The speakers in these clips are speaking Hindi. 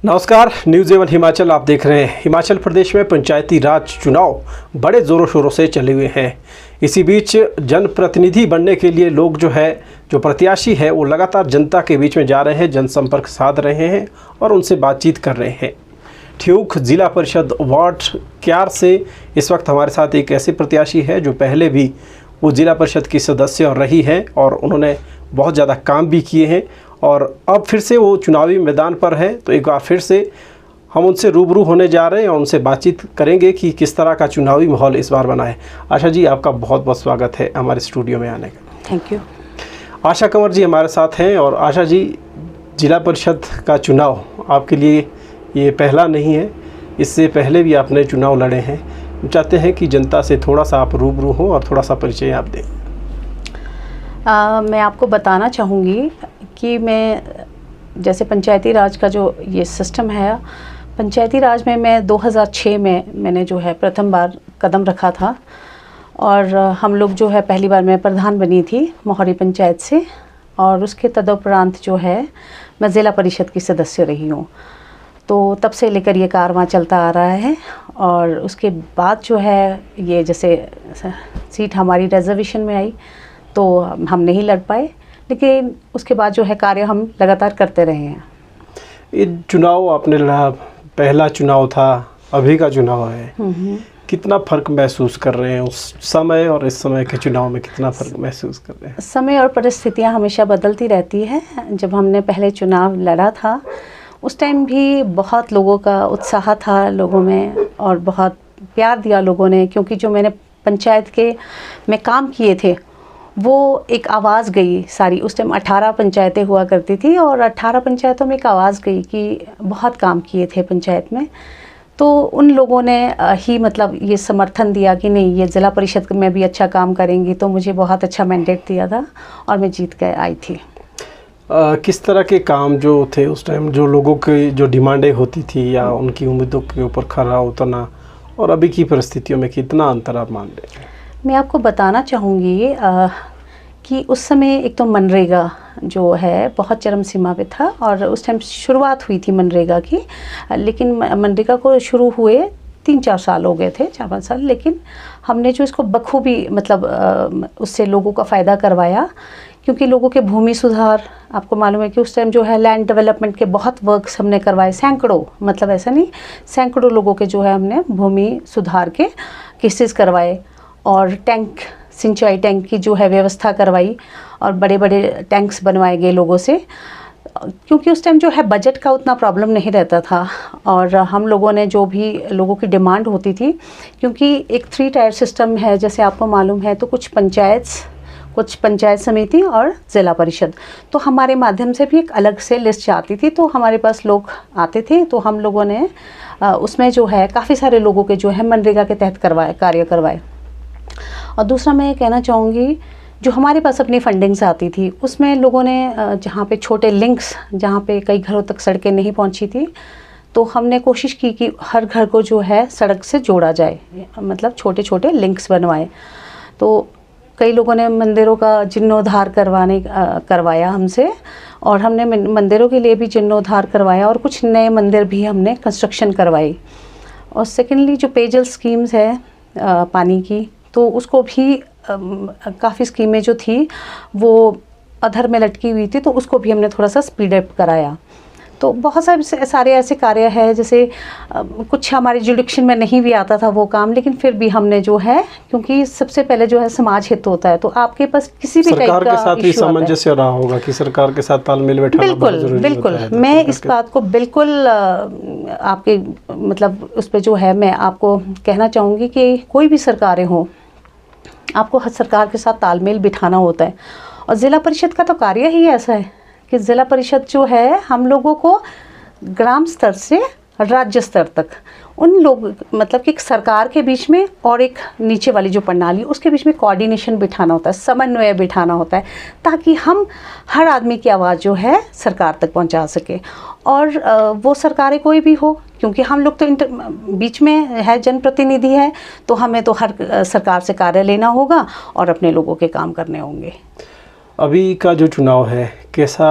नमस्कार, न्यूज़ 11 हिमाचल आप देख रहे हैं। हिमाचल प्रदेश में पंचायती राज चुनाव बड़े ज़ोरों शोरों से चले हुए हैं। इसी बीच जनप्रतिनिधि बनने के लिए लोग जो प्रत्याशी है वो लगातार जनता के बीच में जा रहे हैं, जनसंपर्क साध रहे हैं और उनसे बातचीत कर रहे हैं। ठियोग जिला परिषद वार्ड क्यार से इस वक्त हमारे साथ एक ऐसे प्रत्याशी है जो पहले भी वो जिला परिषद की सदस्य रही है और उन्होंने बहुत ज़्यादा काम भी किए हैं और अब फिर से वो चुनावी मैदान पर है। तो एक बार फिर से हम उनसे रूबरू होने जा रहे हैं और उनसे बातचीत करेंगे कि किस तरह का चुनावी माहौल इस बार बना है। आशा जी, आपका बहुत बहुत स्वागत है हमारे स्टूडियो में आने का। Thank you. आशा कंवर जी हमारे साथ हैं। और आशा जी, जिला परिषद का चुनाव आपके लिए ये पहला नहीं है, इससे पहले भी आपने चुनाव लड़े हैं। हम चाहते हैं कि जनता से थोड़ा सा आप रूबरू हों और थोड़ा सा परिचय आप दें। मैं आपको बताना चाहूँगी कि मैं जैसे पंचायती राज का जो ये सिस्टम है, पंचायती राज में मैं 2006 में मैंने जो है प्रथम बार कदम रखा था और हम लोग जो है पहली बार मैं प्रधान बनी थी मोहारी पंचायत से और उसके तदुपरांत जो है मैं ज़िला परिषद की सदस्य रही हूँ। तो तब से लेकर ये कारवां चलता आ रहा है और उसके बाद जो है ये जैसे सीट हमारी रिजर्वेशन में आई तो हम नहीं लड़ पाए, लेकिन उसके बाद जो है कार्य हम लगातार करते रहे हैं। ये चुनाव आपने लड़ा, पहला चुनाव था, अभी का चुनाव है, कितना फ़र्क महसूस कर रहे हैं उस समय और इस समय के चुनाव में? कितना फ़र्क महसूस कर रहे हैं? समय और परिस्थितियां हमेशा बदलती रहती है। जब हमने पहले चुनाव लड़ा था उस टाइम भी बहुत लोगों का उत्साह था लोगों में और बहुत प्यार दिया लोगों ने, क्योंकि जो मैंने पंचायत के में काम किए थे वो एक आवाज़ गई सारी। उस टाइम 18 पंचायतें हुआ करती थी और 18 पंचायतों में एक आवाज़ गई कि बहुत काम किए थे पंचायत में। तो उन लोगों ने ही मतलब ये समर्थन दिया कि नहीं, ये ज़िला परिषद में भी अच्छा काम करेंगी, तो मुझे बहुत अच्छा मैंडेट दिया था और मैं जीत कर आई थी। किस तरह के काम जो थे उस टाइम, जो लोगों की जो डिमांडें होती थी या उनकी उम्मीदों के ऊपर खरा उतरना और अभी की परिस्थितियों में कितना अंतर आप मान रहे हैं? मैं आपको बताना चाहूँगी कि उस समय एक तो मनरेगा जो है बहुत चरम सीमा पे था और उस टाइम शुरुआत हुई थी मनरेगा की, लेकिन मनरेगा को शुरू हुए 3-4 साल हो गए थे, 4-5 साल, लेकिन हमने जो इसको बखूबी मतलब उससे लोगों का फ़ायदा करवाया, क्योंकि लोगों के भूमि सुधार, आपको मालूम है कि उस टाइम जो है लैंड डेवलपमेंट के बहुत वर्क्स हमने करवाए, सैकड़ों, मतलब ऐसा नहीं, सैकड़ों लोगों के जो है हमने भूमि सुधार के केसेस करवाए और टैंक, सिंचाई टैंक की जो है व्यवस्था करवाई और बड़े बड़े टैंक्स बनवाए गए लोगों से, क्योंकि उस टाइम जो है बजट का उतना प्रॉब्लम नहीं रहता था और हम लोगों ने जो भी लोगों की डिमांड होती थी, क्योंकि एक 3 टायर सिस्टम है जैसे आपको मालूम है, तो कुछ पंचायत समिति और ज़िला परिषद, तो हमारे माध्यम से भी एक अलग से लिस्ट आती थी, तो हमारे पास लोग आते थे, तो हम लोगों ने उसमें जो है काफ़ी सारे लोगों के जो है मनरेगा के तहत कार्य करवाए। और दूसरा मैं ये कहना चाहूँगी, जो हमारे पास अपनी फंडिंग्स आती थी उसमें लोगों ने जहाँ पे छोटे लिंक्स, जहाँ पे कई घरों तक सड़कें नहीं पहुँची थी, तो हमने कोशिश की कि हर घर को जो है सड़क से जोड़ा जाए, मतलब छोटे छोटे लिंक्स बनवाए। तो कई लोगों ने मंदिरों का जीर्णोद्धार करवाया हमसे और हमने मंदिरों के लिए भी जीर्णोद्धार करवाया और कुछ नए मंदिर भी हमने कंस्ट्रक्शन करवाई। और सेकेंडली जो पेयजल स्कीम्स है पानी की, तो उसको भी काफ़ी स्कीमें जो थी वो अधर में लटकी हुई थी, तो उसको भी हमने थोड़ा सा स्पीड अप कराया। तो बहुत सारे ऐसे कार्य हैं, जैसे कुछ हमारे जुडिक्शन में नहीं भी आता था वो काम, लेकिन फिर भी हमने जो है, क्योंकि सबसे पहले जो है समाज हित होता है, तो आपके पास किसी भी टाइप का सरकार के साथ भी सामंजस्य रहा होगा कि सरकार के साथ तालमेल बैठाना बहुत जरूरी होता है। बिल्कुल, मैं इस बात को बिल्कुल आपके मतलब उस पर जो है मैं आपको कहना चाहूँगी कि कोई भी सरकारें हों, आपको हर सरकार के साथ तालमेल बिठाना होता है। और ज़िला परिषद का तो कार्य ही ऐसा है कि ज़िला परिषद जो है हम लोगों को ग्राम स्तर से राज्य स्तर तक उन लोग मतलब कि एक सरकार के बीच में और एक नीचे वाली जो प्रणाली उसके बीच में कोऑर्डिनेशन बिठाना होता है, समन्वय बिठाना होता है, ताकि हम हर आदमी की आवाज़ जो है सरकार तक पहुंचा सके। और वो सरकारें कोई भी हो, क्योंकि हम लोग तो बीच में है, जनप्रतिनिधि है, तो हमें तो हर सरकार से कार्य लेना होगा और अपने लोगों के काम करने होंगे। अभी का जो चुनाव है कैसा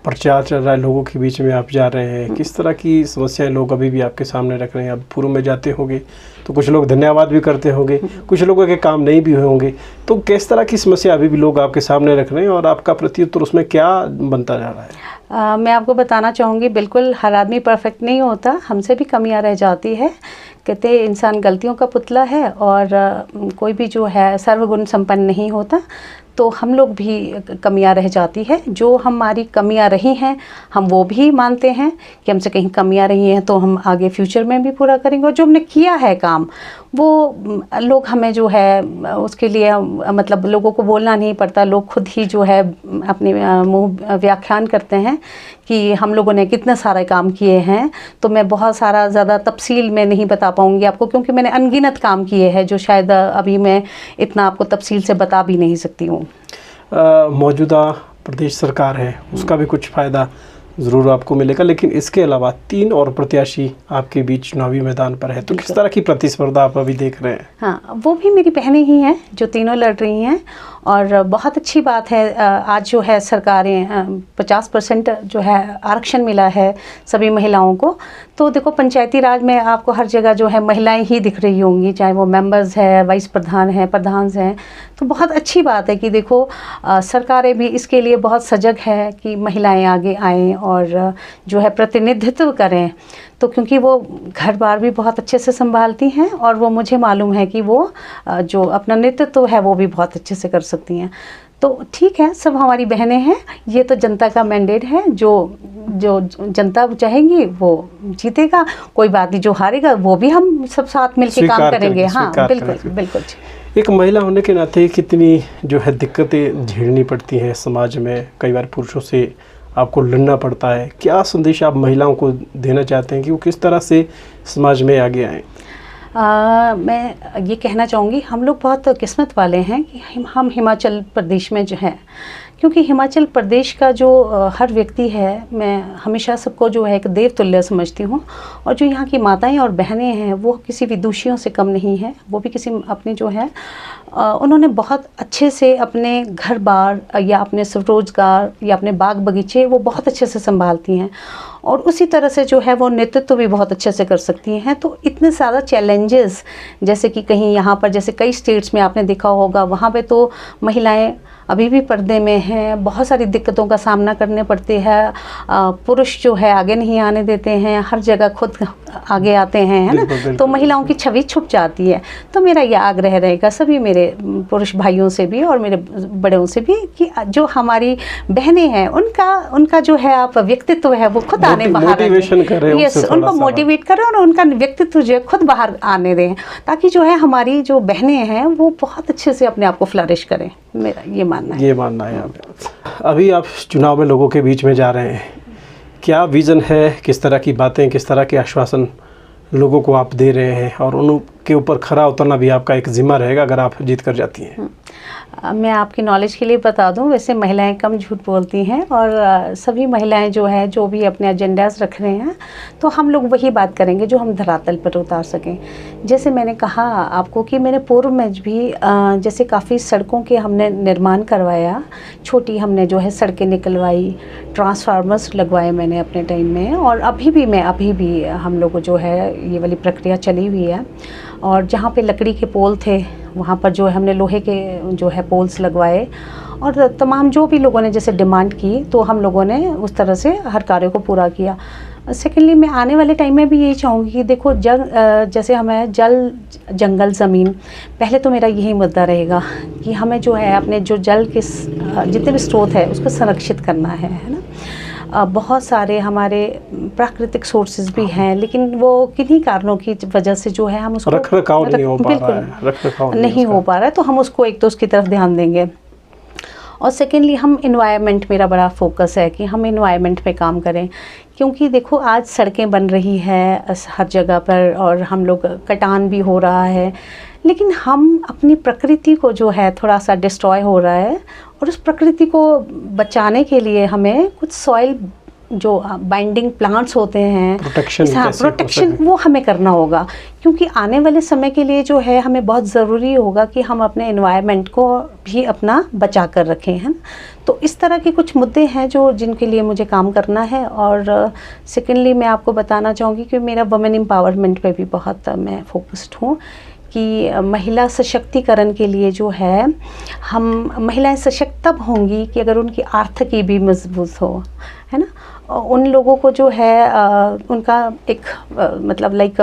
प्रचार चल रहा है, लोगों के बीच में आप जा रहे हैं, किस तरह की समस्याएं लोग अभी भी आपके सामने रख रहे हैं? अब पूर्व में जाते होंगे तो कुछ लोग धन्यवाद भी करते होंगे, कुछ लोगों के काम नहीं भी हुए होंगे, तो किस तरह की समस्या अभी भी लोग आपके सामने रख रहे हैं और आपका प्रत्युत्तर उसमें क्या बनता जा रहा है? मैं आपको बताना चाहूँगी, बिल्कुल हर आदमी परफेक्ट नहीं होता, हमसे भी कमियां रह जाती है। कहते इंसान गलतियों का पुतला है और कोई भी जो है सर्वगुण संपन्न नहीं होता, तो हम लोग भी कमियां रह जाती है। जो हमारी कमियां रही हैं हम वो भी मानते हैं कि हमसे कहीं कमियां रही हैं, तो हम आगे फ्यूचर में भी पूरा करेंगे। और जो हमने किया है काम, वो लोग हमें जो है उसके लिए मतलब लोगों को बोलना नहीं पड़ता, लोग खुद ही जो है अपने मुँह व्याख्यान करते हैं कि हम लोगों ने कितने सारे काम किए हैं। तो मैं बहुत सारा ज़्यादा तफसील में नहीं बता पाऊँगी आपको, क्योंकि मैंने अनगिनत काम किए हैं जो शायद अभी मैं इतना आपको तफसील से बता भी नहीं सकती हूँ। मौजूदा प्रदेश सरकार है, उसका भी कुछ फ़ायदा ज़रूर आपको मिलेगा, लेकिन इसके अलावा 3 और प्रत्याशी आपके बीच चुनावी मैदान पर है, तो किस तरह की प्रतिस्पर्धा आप अभी देख रहे हैं? हाँ, वो भी मेरी बहनें ही हैं जो तीनों लड़ रही हैं, और बहुत अच्छी बात है। आज जो है सरकारें 50% जो है आरक्षण मिला है सभी महिलाओं को। तो देखो पंचायती राज में आपको हर जगह जो है महिलाएं ही दिख रही होंगी, चाहे वो मेंबर्स है, वाइस प्रधान है, प्रधान हैं। तो बहुत अच्छी बात है कि देखो सरकारें भी इसके लिए बहुत सजग है कि महिलाएं आगे आएँ और जो है प्रतिनिधित्व करें। तो क्योंकि वो घर बार भी बहुत अच्छे से संभालती हैं और वो मुझे मालूम है कि वो जो अपना नेतृत्व है वो भी बहुत अच्छे से कर सकती हैं। तो ठीक है, सब हमारी बहनें हैं, ये तो जनता का मैंडेट है, जो जनता चाहेंगी वो जीतेगा। कोई बात नहीं, जो हारेगा वो भी हम सब साथ मिलकर काम करेंगे। हाँ बिल्कुल बिल्कुल। एक महिला होने के नाते कितनी जो है दिक्कतें झेलनी पड़ती हैं समाज में, कई बार पुरुषों से आपको लड़ना पड़ता है। क्या संदेश आप महिलाओं को देना चाहते हैं कि वो किस तरह से समाज में आगे आएँ? मैं ये कहना चाहूँगी, हम लोग बहुत किस्मत वाले हैं कि हम हिमाचल प्रदेश में जो हैं, क्योंकि हिमाचल प्रदेश का जो हर व्यक्ति है, मैं हमेशा सबको जो है एक देवतुल्य समझती हूँ। और जो यहाँ की माताएं और बहनें हैं वो किसी विदुषियों से कम नहीं है। वो भी किसी अपने जो है उन्होंने बहुत अच्छे से अपने घर बार या अपने स्वरोजगार या अपने बाग बगीचे वो बहुत अच्छे से संभालती हैं, और उसी तरह से जो है वो नेतृत्व भी बहुत अच्छे से कर सकती हैं। तो इतने ज़्यादा चैलेंजेस, जैसे कि कहीं यहाँ पर जैसे कई स्टेट्स में आपने देखा होगा, वहाँ पे तो महिलाएं अभी भी पर्दे में हैं, बहुत सारी दिक्कतों का सामना करने पड़ते हैं। पुरुष जो है आगे नहीं आने देते हैं, हर जगह खुद आगे आते हैं, है ना। तो महिलाओं की छवि छुप जाती है। तो मेरा यह आग्रह रहेगा सभी मेरे पुरुष भाइयों से भी और मेरे बड़ों से भी कि जो हमारी बहनें हैं उनका जो है आप व्यक्तित्व है वो खुद आने बाहर मोटिवेशन करें, उनको मोटिवेट करें और उनका व्यक्तित्व जो है खुद बाहर आने दें, ताकि जो है हमारी जो बहनें हैं वो बहुत अच्छे से अपने आप को फ्लरिश करें। मेरा ये मानना है। अभी आप चुनाव में लोगों के बीच में जा रहे हैं, क्या विज़न है, किस तरह की बातें, किस तरह के आश्वासन लोगों को आप दे रहे हैं, और उनके ऊपर खरा उतरना भी आपका एक जिम्मा रहेगा अगर आप जीत कर जाती हैं? मैं आपकी नॉलेज के लिए बता दूं, वैसे महिलाएं कम झूठ बोलती हैं, और सभी महिलाएं जो है जो भी अपने एजेंडाज रख रहे हैं, तो हम लोग वही बात करेंगे जो हम धरातल पर उतार सकें। जैसे मैंने कहा आपको कि मैंने पूर्व में भी जैसे काफ़ी सड़कों के हमने निर्माण करवाया, छोटी हमने जो है सड़कें निकलवाई, ट्रांसफार्मर्स लगवाए मैंने अपने टाइम में, और अभी भी हम लोग जो है ये वाली प्रक्रिया चली हुई है। और जहाँ पे लकड़ी के पोल थे वहाँ पर जो है हमने लोहे के जो है पोल्स लगवाए, और तमाम जो भी लोगों ने जैसे डिमांड की तो हम लोगों ने उस तरह से हर कार्य को पूरा किया। सेकेंडली मैं आने वाले टाइम में भी यही चाहूँगी कि देखो जैसे हमें जल, जंगल, ज़मीन, पहले तो मेरा यही मुद्दा रहेगा कि हमें जो है अपने जो जल के जितने भी स्रोत है उसको संरक्षित करना है ना। बहुत सारे हमारे प्राकृतिक सोर्सेज भी हैं, लेकिन वो किन्हीं कारणों की वजह से जो है हम उसको रखरखाव नहीं हो पा रहा है, तो हम उसको एक तो उसकी तरफ ध्यान देंगे। और सेकेंडली हम इन्वायरमेंट, मेरा बड़ा फोकस है कि हम इन्वायरमेंट पे काम करें, क्योंकि देखो आज सड़कें बन रही है हर जगह पर और हम लोग कटान भी हो रहा है, लेकिन हम अपनी प्रकृति को जो है थोड़ा सा डिस्ट्रॉय हो रहा है, और उस प्रकृति को बचाने के लिए हमें कुछ सॉइल जो बाइंडिंग प्लांट्स होते हैं, प्रोटेक्शन प्रोटेक्शन वो हमें करना होगा, क्योंकि आने वाले समय के लिए जो है हमें बहुत ज़रूरी होगा कि हम अपने एनवायरनमेंट को भी अपना बचा कर रखें, है ना। तो इस तरह के कुछ मुद्दे हैं जो जिनके लिए मुझे काम करना है। और सेकेंडली मैं आपको बताना चाहूँगी कि मेरा वुमेन एम्पावरमेंट पे भी बहुत मैं फोकस्ड हूँ, कि महिला सशक्तिकरण के लिए जो है हम महिलाएं सशक्त तब होंगी कि अगर उनकी आर्थिकी भी मजबूत हो, है ना। उन लोगों को जो है उनका एक मतलब लाइक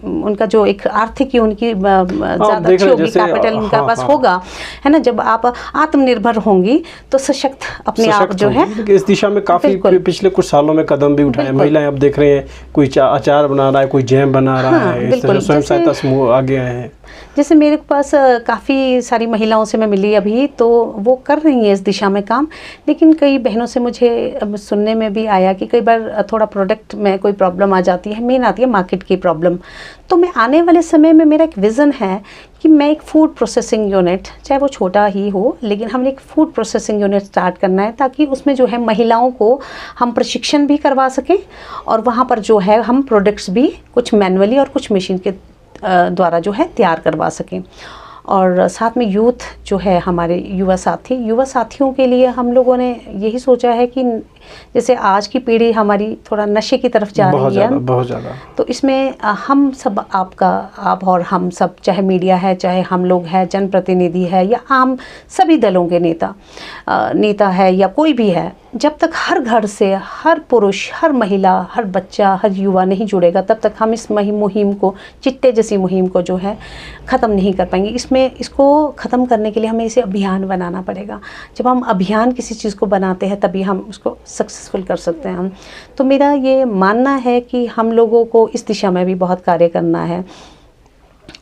उनका जो एक आर्थिक उनकी ज़्यादा अच्छी होगी, कैपिटल उनका पास होगा, है ना। जब आप आत्मनिर्भर होंगी तो सशक्त अपने आप जो है। इस दिशा में काफ़ी पिछले कुछ सालों में कदम भी उठाए महिलाएं। अब देख रहे हैं कोई अचार बना रहा है, कोई जैम बना रहा है, इस तरह स्वयं सहायता समूह आगे आए हैं। जैसे मेरे पास काफ़ी सारी महिलाओं से मैं मिली अभी, तो वो कर रही हैं इस दिशा में काम। लेकिन कई बहनों से मुझे सुनने में भी आया कि कई बार थोड़ा प्रोडक्ट में कोई प्रॉब्लम आ जाती है, मेन आती है मार्केट की प्रॉब्लम। तो मैं आने वाले समय में मेरा एक विज़न है कि मैं एक फूड प्रोसेसिंग यूनिट, चाहे वो छोटा ही हो, लेकिन हमने एक फूड प्रोसेसिंग यूनिट स्टार्ट करना है, ताकि उसमें जो है महिलाओं को हम प्रशिक्षण भी करवा सकें और वहाँ पर जो है हम प्रोडक्ट्स भी कुछ मैनुअली और कुछ मशीन के द्वारा जो है तैयार करवा सकें। और साथ में यूथ जो है हमारे युवा साथियों के लिए हम लोगों ने यही सोचा है कि जैसे आज की पीढ़ी हमारी थोड़ा नशे की तरफ जा रही है, बहुत ज़्यादा। तो इसमें हम सब आप और हम सब, चाहे मीडिया है, चाहे हम लोग हैं, जनप्रतिनिधि है या आम सभी दलों के नेता है या कोई भी है, जब तक हर घर से हर पुरुष, हर महिला, हर बच्चा, हर युवा नहीं जुड़ेगा, तब तक हम इस मुहिम को, चिट्टे जैसी मुहिम को जो है ख़त्म नहीं कर पाएंगे। इसको ख़त्म करने के लिए हमें इसे अभियान बनाना पड़ेगा। जब हम अभियान किसी चीज़ को बनाते हैं तभी हम उसको सक्सेसफुल कर सकते हैं। तो मेरा ये मानना है कि हम लोगों को इस दिशा में भी बहुत कार्य करना है।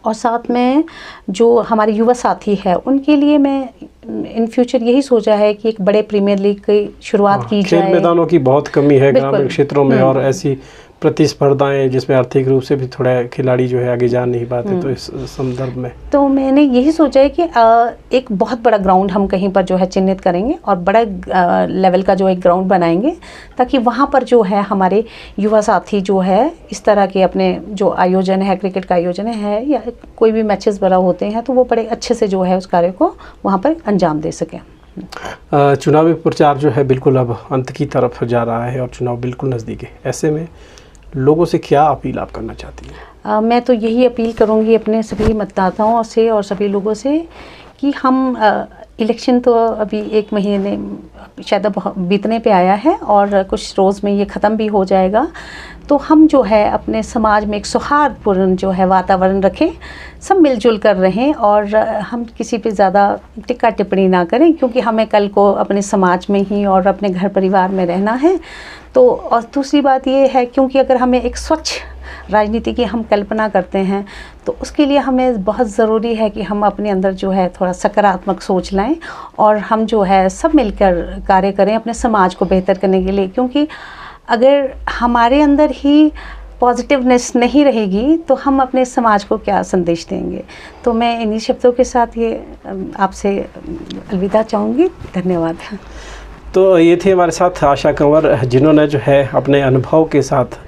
और साथ में जो हमारे युवा साथी है उनके लिए मैं इन फ्यूचर यही सोचा है कि एक बड़े प्रीमियर लीग की शुरुआत की जाए। खेल मैदानों की बहुत कमी है ग्रामीण क्षेत्रों में, और ऐसी प्रतिस्पर्धाएं जिसमें आर्थिक रूप से भी थोड़ा खिलाड़ी जो है आगे जा नहीं पाते। तो इस संदर्भ में तो मैंने यही सोचा है कि एक बहुत बड़ा ग्राउंड हम कहीं पर जो है चिन्हित करेंगे और बड़ा लेवल का जो एक ग्राउंड बनाएंगे, ताकि वहाँ पर जो है हमारे युवा साथी जो है इस तरह के अपने जो आयोजन है, क्रिकेट का आयोजन है या कोई भी मैचेस वगैरह होते हैं, तो वो बड़े अच्छे से जो है उस कार्य को वहाँ पर अंजाम दे सकें। चुनावी प्रचार जो है बिल्कुल अब अंत की तरफ जा रहा है और चुनाव बिल्कुल नज़दीक है। ऐसे में लोगों से क्या अपील आप करना चाहती हैं? मैं तो यही अपील करूंगी अपने सभी मतदाताओं से और सभी लोगों से कि हम इलेक्शन तो अभी 1 महीने शायद बीतने पे आया है और कुछ रोज़ में ये ख़त्म भी हो जाएगा। तो हम जो है अपने समाज में एक सौहार्दपूर्ण जो है वातावरण रखें, सब मिलजुल कर रहें और हम किसी पे ज़्यादा टिक्का टिप्पणी ना करें, क्योंकि हमें कल को अपने समाज में ही और अपने घर परिवार में रहना है। तो और दूसरी बात ये है, क्योंकि अगर हमें एक स्वच्छ राजनीति की हम कल्पना करते हैं तो उसके लिए हमें बहुत ज़रूरी है कि हम अपने अंदर जो है थोड़ा सकारात्मक सोच लाएं और हम जो है सब मिलकर कार्य करें अपने समाज को बेहतर करने के लिए। क्योंकि अगर हमारे अंदर ही पॉजिटिवनेस नहीं रहेगी तो हम अपने समाज को क्या संदेश देंगे। तो मैं इन्हीं शब्दों के साथ ये आपसे अलविदा चाहूँगी। धन्यवाद। तो ये थे हमारे साथ आशा कंवर, जिन्होंने जो है अपने अनुभव के साथ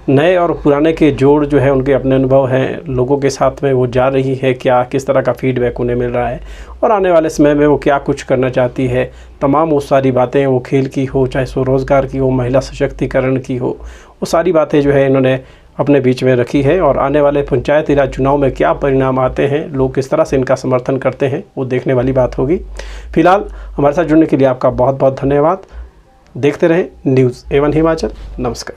नए और पुराने के जोड़ जो है उनके अपने अनुभव हैं, लोगों के साथ में वो जा रही है, क्या किस तरह का फीडबैक उन्हें मिल रहा है और आने वाले समय में वो क्या कुछ करना चाहती है। तमाम वो सारी बातें, वो खेल की हो, चाहे स्वरोज़गार की हो, महिला सशक्तिकरण की हो, वो सारी बातें जो है इन्होंने अपने बीच में रखी है। और आने वाले पंचायती राज चुनाव में क्या परिणाम आते हैं, लोग किस तरह से इनका समर्थन करते हैं, वो देखने वाली बात होगी। फिलहाल हमारे साथ जुड़ने के लिए आपका बहुत बहुत धन्यवाद। देखते रहें न्यूज़ A1 हिमाचल। नमस्कार।